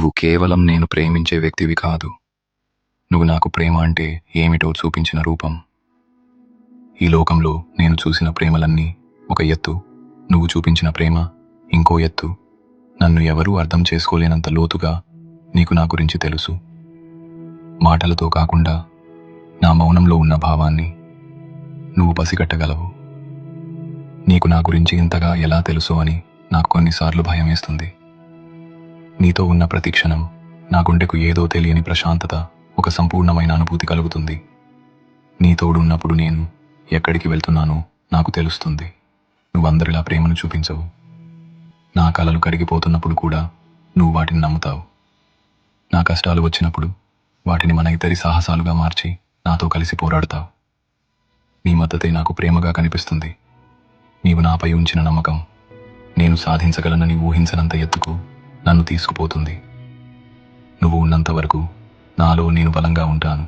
నువ్వు కేవలం నేను ప్రేమించే వ్యక్తివి కాదు. నువ్వు నాకు ప్రేమ అంటే ఏమిటో చూపించిన రూపం. ఈ లోకంలో నేను చూసిన ప్రేమలన్నీ ఒక ఎత్తు, నువ్వు చూపించిన ప్రేమ ఇంకో ఎత్తు. నన్ను ఎవరూ అర్థం చేసుకోలేనంత లోతుగా నీకు నా గురించి తెలుసు. మాటలతో కాకుండా నా మౌనంలో ఉన్న భావాన్ని నువ్వు పసిగట్టగలవు. నీకు నా గురించి ఇంతగా ఎలా తెలుసు అని నాకు కొన్నిసార్లు భయమేస్తుంది. నీతో ఉన్న ప్రతి క్షణం నా గుండెకు ఏదో తెలియని ప్రశాంతత, ఒక సంపూర్ణమైన అనుభూతి కలుగుతుంది. నీ తోడున్నప్పుడు నేను ఎక్కడికి వెళ్తున్నానో నాకు తెలుస్తుంది. నువ్వందరిలా ప్రేమను చూపించవు. నా కలలు కరిగిపోతున్నప్పుడు కూడా నువ్వు వాటిని నమ్ముతావు. నా కష్టాలు వచ్చినప్పుడు వాటిని మన ఇద్దరి సాహసాలుగా మార్చి నాతో కలిసి పోరాడతావు. నీ మద్దతే నాకు ప్రేమగా కనిపిస్తుంది. నీవు నాపై ఉంచిన నమ్మకం నేను సాధించగలనని ఊహించనంత ఎత్తుకు నన్ను తీసుకుపోతుంది. నువ్వు ఉన్నంత వరకు నాలో నేను బలంగా ఉంటాను.